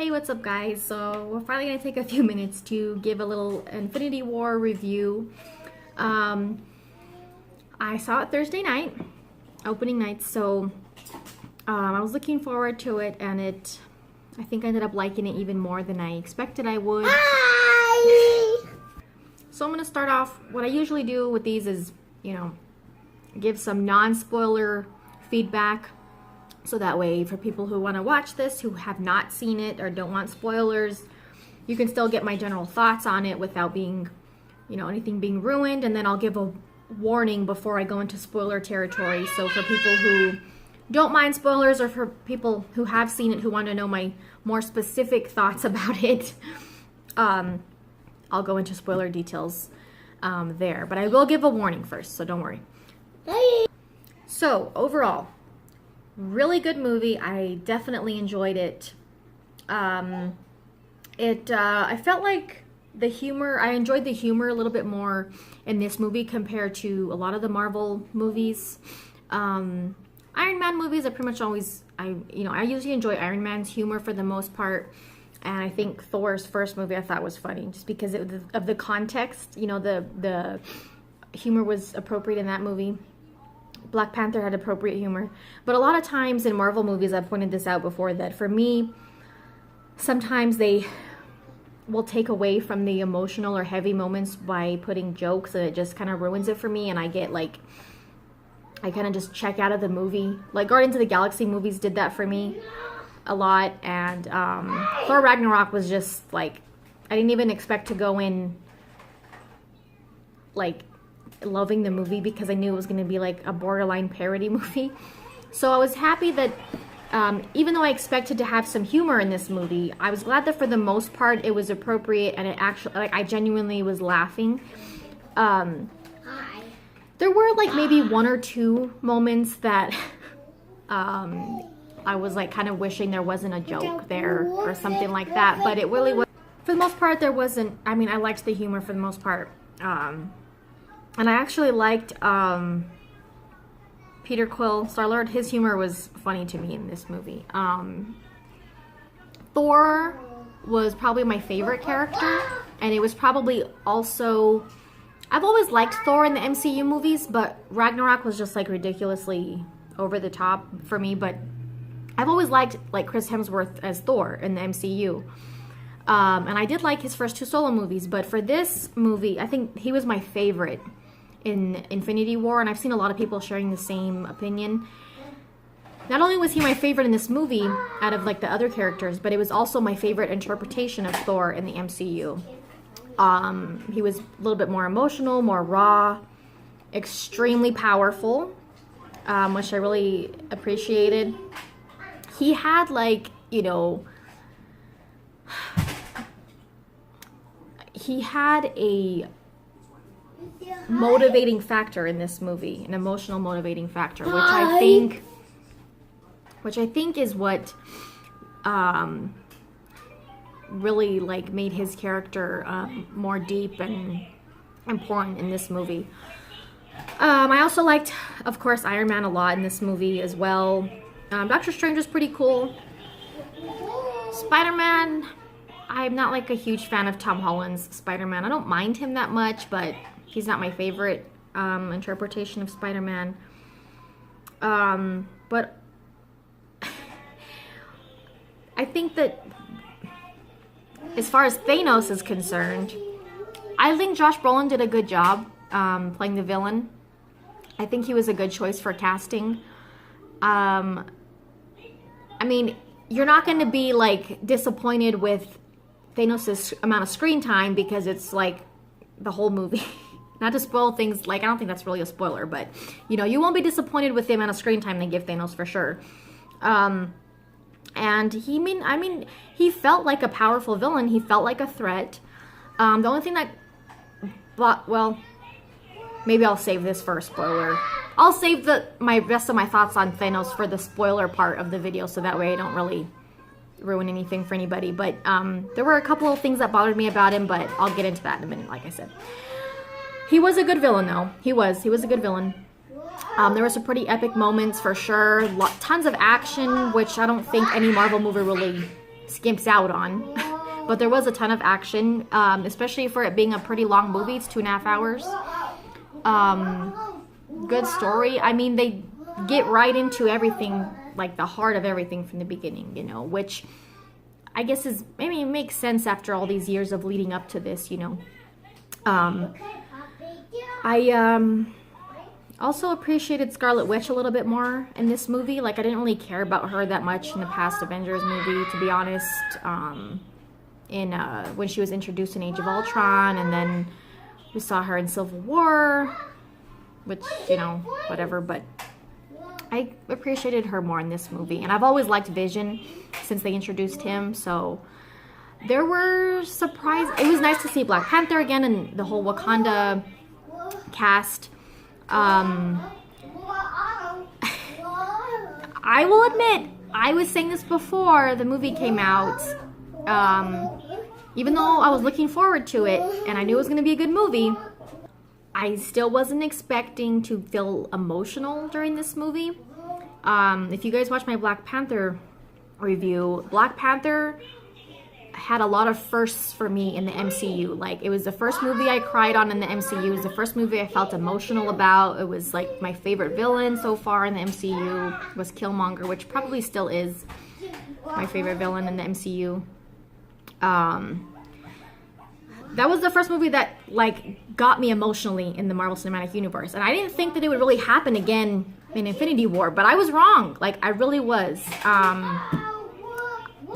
Hey, what's up guys? So we're finally gonna take a few minutes to give a little Infinity War review. I saw it Thursday night, opening night, so I was looking forward to it, and I think I ended up liking it even more than I expected I would. Hi! So I'm gonna start off, what I usually do with these is, give some non-spoiler feedback. So that way, for people who want to watch this, who have not seen it or don't want spoilers, you can still get my general thoughts on it without being, anything being ruined. And then I'll give a warning before I go into spoiler territory. So for people who don't mind spoilers, or for people who have seen it who want to know my more specific thoughts about it, I'll go into spoiler details there. But I will give a warning first, so don't worry. Bye. So overall, really good movie. I definitely enjoyed it. I felt like the humor, I enjoyed the humor a little bit more in this movie compared to a lot of the Marvel movies. Iron Man movies, I pretty much always, I usually enjoy Iron Man's humor for the most part. And I think Thor's first movie I thought was funny just because of the context. The humor was appropriate in that movie. Black Panther had appropriate humor. But a lot of times in Marvel movies, I've pointed this out before, that for me, sometimes they will take away from the emotional or heavy moments by putting jokes, and it just kind of ruins it for me, and I get like, I kind of just check out of the movie. Like Guardians of the Galaxy movies did that for me a lot, and Thor Ragnarok was just like, I didn't even expect to go in like loving the movie because I knew it was going to be like a borderline parody movie. So I was happy that even though I expected to have some humor in this movie, I was glad that for the most part it was appropriate, and it actually, like, I genuinely was laughing. There were like maybe one or two moments that I was like kind of wishing there wasn't a joke there or something like that, but it really was, for the most part there wasn't. I mean, I liked the humor for the most part. And I actually liked Peter Quill, Star-Lord. His humor was funny to me in this movie. Thor was probably my favorite character, and it was probably also, I've always liked Thor in the MCU movies, but Ragnarok was just like ridiculously over the top for me. But I've always liked like Chris Hemsworth as Thor in the MCU. And I did like his first two solo movies, but for this movie, I think he was my favorite in Infinity War, and I've seen a lot of people sharing the same opinion. Not only was he my favorite in this movie out of like the other characters, but it was also my favorite interpretation of Thor in the MCU. He was a little bit more emotional, more raw, extremely powerful, which I really appreciated. He had like, he had a motivating factor in this movie, an emotional motivating factor, which I think is what really like made his character more deep and important in this movie. I also liked, of course, Iron Man a lot in this movie as well. Doctor Strange was pretty cool. Spider-Man, I'm not like a huge fan of Tom Holland's Spider-Man. I don't mind him that much, but he's not my favorite interpretation of Spider-Man. But I think that as far as Thanos is concerned, I think Josh Brolin did a good job playing the villain. I think he was a good choice for casting. I mean, you're not going to be like disappointed with Thanos' amount of screen time because it's like the whole movie. Not to spoil things, like I don't think that's really a spoiler, but you won't be disappointed with the amount of screen time they give Thanos for sure. And he felt like a powerful villain. He felt like a threat. The only thing that, well, maybe I'll save this for a spoiler. I'll save my rest of my thoughts on Thanos for the spoiler part of the video, so that way I don't really ruin anything for anybody. But there were a couple of things that bothered me about him, but I'll get into that in a minute, like I said. He was a good villain, though. He was a good villain. There were some pretty epic moments for sure. Tons of action, which I don't think any Marvel movie really skimps out on. But there was a ton of action, especially for it being a pretty long movie. It's 2.5 hours. Good story. I mean, they get right into everything, like the heart of everything from the beginning, you know, which I guess is, I mean, it makes sense after all these years of leading up to this, you know. I also appreciated Scarlet Witch a little bit more in this movie. Like, I didn't really care about her that much in the past Avengers movie, to be honest. When she was introduced in Age of Ultron, and then we saw her in Civil War, which, you know, whatever, but I appreciated her more in this movie. And I've always liked Vision since they introduced him, so there were surprises. It was nice to see Black Panther again and the whole Wakanda cast. I will admit, I was saying this before the movie came out. Even though I was looking forward to it and I knew it was going to be a good movie, I still wasn't expecting to feel emotional during this movie. If you guys watch my Black Panther review, Black Panther had a lot of firsts for me in the MCU. Like, it was the first movie I cried on in the MCU. It was the first movie I felt emotional about. It was like my favorite villain so far in the MCU was Killmonger, which probably still is my favorite villain in the MCU. That was the first movie that, like, got me emotionally in the Marvel Cinematic Universe. And I didn't think that it would really happen again in Infinity War, but I was wrong. Like, I really was.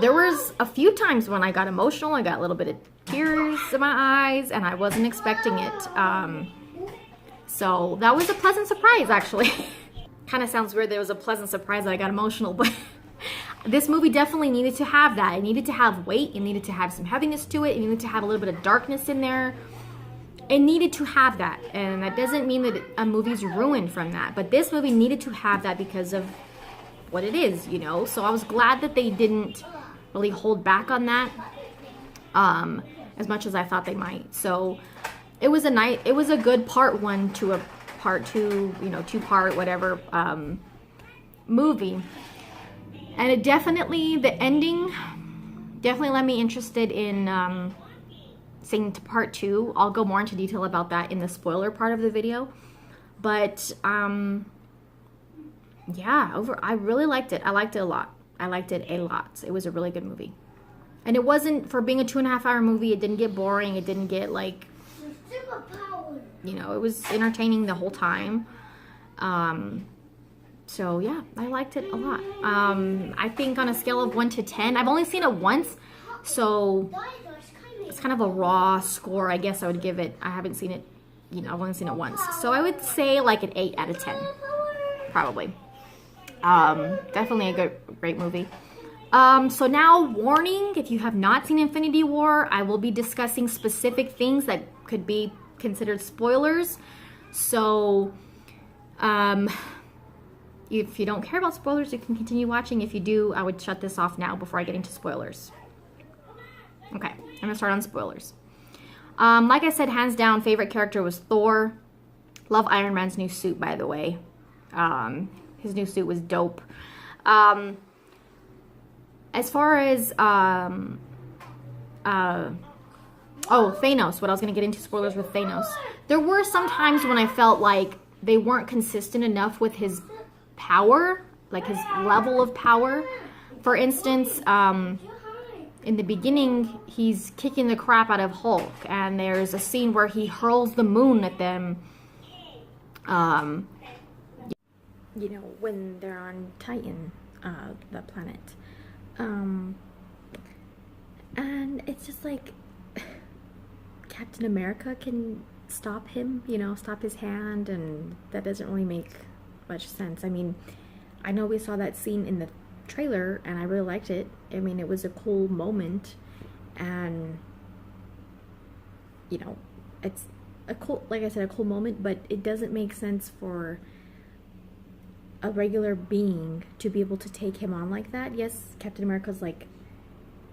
There was a few times when I got emotional. I got a little bit of tears in my eyes, and I wasn't expecting it. So that was a pleasant surprise, actually. Kind of sounds weird that it was a pleasant surprise that I got emotional, but this movie definitely needed to have that. It needed to have weight. It needed to have some heaviness to it. It needed to have a little bit of darkness in there. It needed to have that. And that doesn't mean that a movie's ruined from that. But this movie needed to have that because of what it is, you know? So I was glad that they didn't really hold back on that as much as I thought they might. So it was a good part one to a part two, you know, two-part whatever movie. And it definitely, the ending definitely left me interested in seeing to part two. I'll go more into detail about that in the spoiler part of the video. But yeah, I really liked it. I liked it a lot. I liked it a lot. It was a really good movie. And it wasn't, for being a 2.5 hour movie, it didn't get boring. It didn't get, like, you know, it was entertaining the whole time. So yeah, I liked it a lot. I think on a scale of 1 to 10, I've only seen it once, so it's kind of a raw score, I guess I would give it. I haven't seen it, you know, I've only seen it once. So I would say like an 8 out of 10, probably. Definitely a great movie. So now, warning, if you have not seen Infinity War, I will be discussing specific things that could be considered spoilers. So, if you don't care about spoilers, you can continue watching. If you do, I would shut this off now before I get into spoilers. Okay, I'm gonna start on spoilers. Like I said, hands down, favorite character was Thor. Love Iron Man's new suit, by the way. His new suit was dope. As far as, Thanos, what I was going to get into spoilers with Thanos. There were some times when I felt like they weren't consistent enough with his power, like his level of power. For instance, in the beginning, he's kicking the crap out of Hulk, and there's a scene where he hurls the moon at them, you know, when they're on Titan, the planet. And it's just like, Captain America can stop him, you know, stop his hand, and that doesn't really make much sense. I mean, I know we saw that scene in the trailer, and I really liked it. I mean, it was a cool moment, and, you know, it's a cool, like I said, a cool moment, but it doesn't make sense for a regular being to be able to take him on like that. Yes, Captain America's like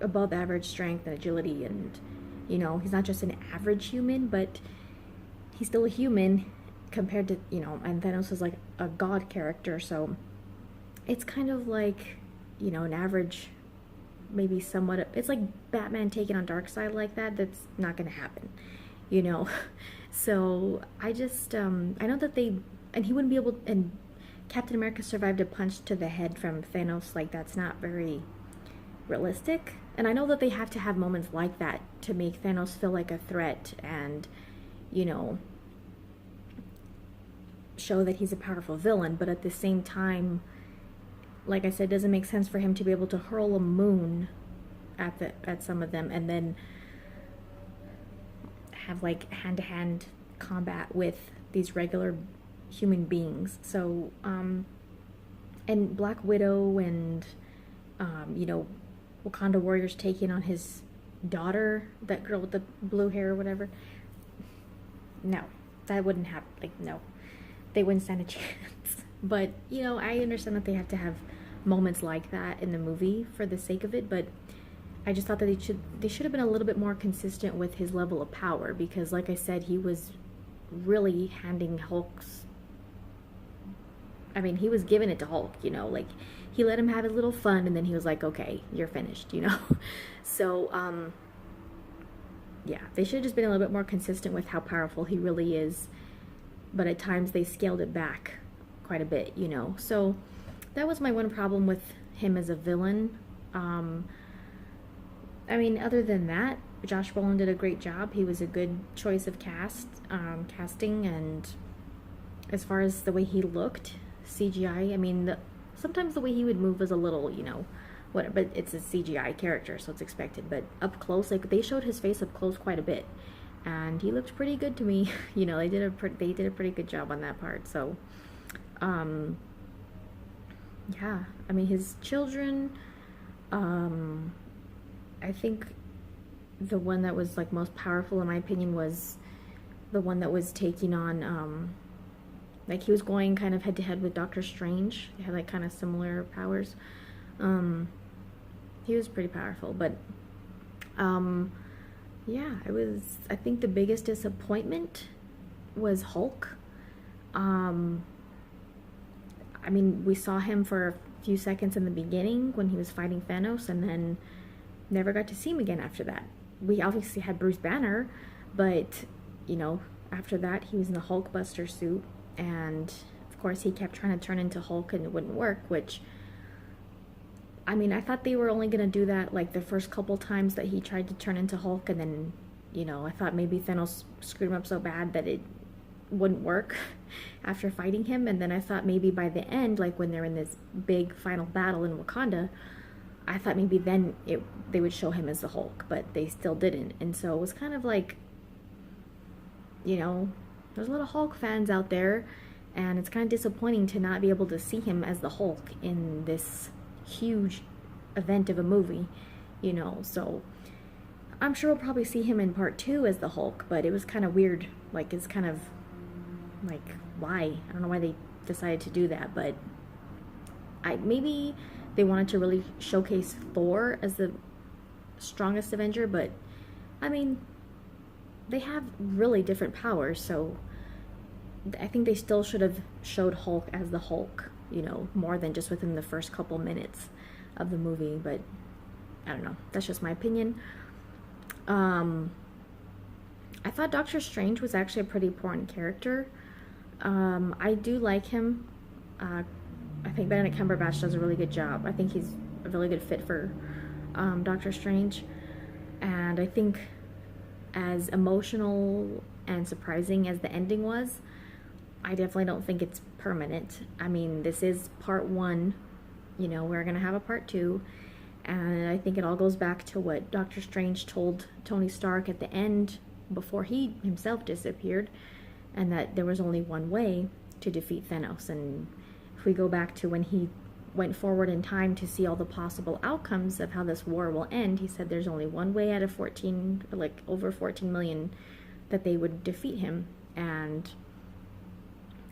above average strength and agility, and, you know, he's not just an average human, but he's still a human compared to, you know, and Thanos is like a god character, so it's kind of like, you know, an average maybe somewhat, it's like Batman taking on Darkseid like that. That's not gonna happen, you know. So I just I know that they, and he wouldn't be able, and Captain America survived a punch to the head from Thanos. Like, that's not very realistic. And I know that they have to have moments like that to make Thanos feel like a threat and, you know, show that he's a powerful villain. But at the same time, like I said, it doesn't make sense for him to be able to hurl a moon at some of them and then have like hand-to-hand combat with these regular human beings. So and Black Widow and you know, Wakanda warriors taking on his daughter, that girl with the blue hair or whatever. No, that wouldn't happen. Like, no, they wouldn't stand a chance. But, you know, I understand that they have to have moments like that in the movie for the sake of it, but I just thought that they should have been a little bit more consistent with his level of power, because like I said, he was really handing Hulk's, I mean, he was giving it to Hulk, you know, like he let him have his little fun and then he was like, okay, you're finished, you know. So yeah, they should have just been a little bit more consistent with how powerful he really is, but at times they scaled it back quite a bit, you know. So that was my one problem with him as a villain. I mean, other than that, Josh Brolin did a great job. He was a good choice of casting, and as far as the way he looked, CGI, I mean, sometimes the way he would move was a little, you know, whatever, but it's a CGI character, so it's expected. But up close, like, they showed his face up close quite a bit, and he looked pretty good to me. You know, they did a pretty good job on that part. So, yeah, I mean, his children, I think the one that was like most powerful in my opinion was the one that was taking on like, he was going kind of head to head with Doctor Strange. They had like kind of similar powers. He was pretty powerful, but yeah, I think the biggest disappointment was Hulk. I mean, we saw him for a few seconds in the beginning when he was fighting Thanos, and then never got to see him again after that. We obviously had Bruce Banner, but, you know, after that he was in the Hulkbuster suit, and of course he kept trying to turn into Hulk and it wouldn't work, which, I mean, I thought they were only going to do that like the first couple times that he tried to turn into Hulk, and then, you know, I thought maybe Thanos screwed him up so bad that it wouldn't work after fighting him, and then I thought maybe by the end, like when they're in this big final battle in Wakanda, I thought maybe then they would show him as the Hulk, but they still didn't. And so it was kind of like, you know, there's a lot of Hulk fans out there, and it's kind of disappointing to not be able to see him as the Hulk in this huge event of a movie, you know. So I'm sure we'll probably see him in part 2 as the Hulk, but it was kind of weird. Like, it's kind of like, why? I don't know why they decided to do that, but maybe they wanted to really showcase Thor as the strongest Avenger, but I mean, they have really different powers, so I think they still should have showed Hulk as the Hulk, you know, more than just within the first couple minutes of the movie. But I don't know, that's just my opinion. I thought Doctor Strange was actually a pretty important character. I do like him. I think Benedict Cumberbatch does a really good job. I think he's a really good fit for Doctor Strange. And I think as emotional and surprising as the ending was, I definitely don't think it's permanent. I mean, this is part 1. You know, we're going to have a part 2. And I think it all goes back to what Doctor Strange told Tony Stark at the end before he himself disappeared, and that there was only one way to defeat Thanos. And if we go back to when he went forward in time to see all the possible outcomes of how this war will end, he said there's only one way out of 14, like over 14 million, that they would defeat him. And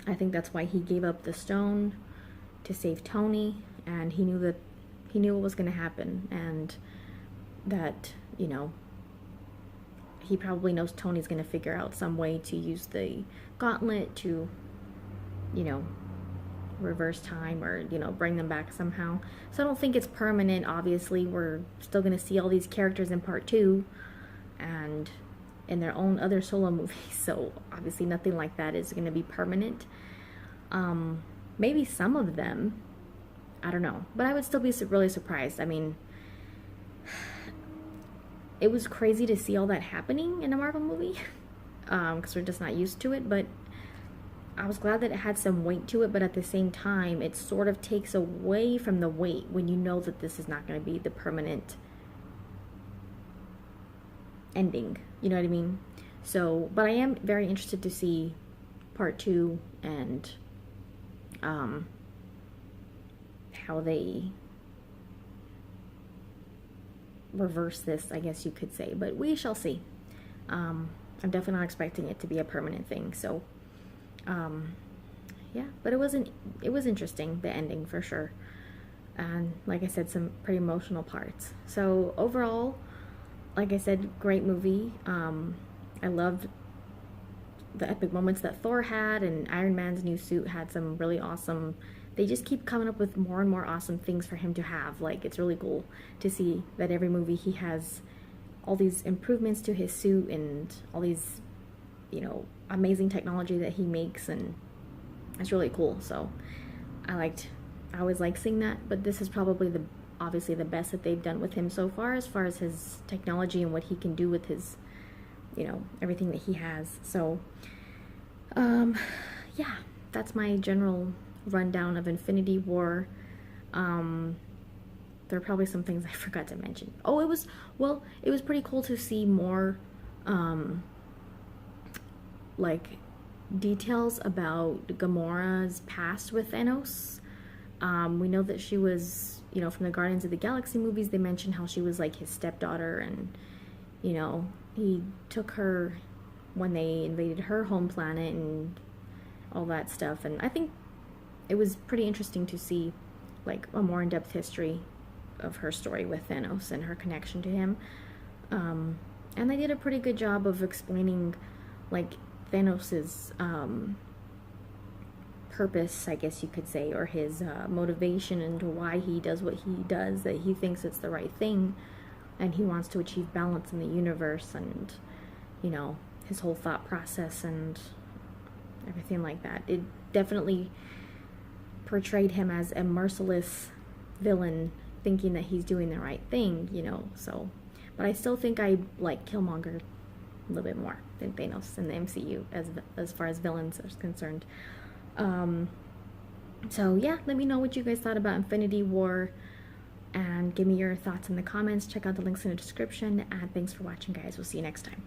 I think that's why he gave up the stone to save Tony, and he knew what was going to happen, and that, you know, he probably knows Tony's going to figure out some way to use the gauntlet to, you know, reverse time or, you know, bring them back somehow. So I don't think it's permanent. Obviously, we're still going to see all these characters in part 2 and in their own other solo movies. So obviously nothing like that is going to be permanent. Maybe some of them, I don't know, but I would still be really surprised. I mean, it was crazy to see all that happening in a Marvel movie, because we're just not used to it, but I was glad that it had some weight to it, but at the same time, it sort of takes away from the weight when you know that this is not going to be the permanent ending, you know what I mean? So, but I am very interested to see part 2 and how they reverse this, I guess you could say, but we shall see. I'm definitely not expecting it to be a permanent thing, so yeah, but it was interesting, the ending for sure, and like I said, some pretty emotional parts. So overall, like I said, great movie. I loved the epic moments that Thor had, and Iron Man's new suit had some really awesome, they just keep coming up with more and more awesome things for him to have. Like, it's really cool to see that every movie he has all these improvements to his suit and all these, you know, amazing technology that he makes, and it's really cool. So I always like seeing that, but this is probably obviously the best that they've done with him so far as his technology and what he can do with his, you know, everything that he has. So yeah, that's my general rundown of Infinity War. There are probably some things I forgot to mention. Oh, it was pretty cool to see more like details about Gamora's past with Thanos. We know that she was, you know, from the Guardians of the Galaxy movies, they mentioned how she was like his stepdaughter, and, you know, he took her when they invaded her home planet and all that stuff. And I think it was pretty interesting to see like a more in-depth history of her story with Thanos and her connection to him. And they did a pretty good job of explaining like Thanos's purpose, I guess you could say, or his motivation into why he does what he does, that he thinks it's the right thing and he wants to achieve balance in the universe, and, you know, his whole thought process and everything like that. It definitely portrayed him as a merciless villain thinking that he's doing the right thing, you know. So, but I still think I like Killmonger a little bit more than Thanos in the MCU as far as villains are concerned. So yeah, let me know what you guys thought about Infinity War, and give me your thoughts in the comments. Check out the links in the description, and thanks for watching, guys. We'll see you next time.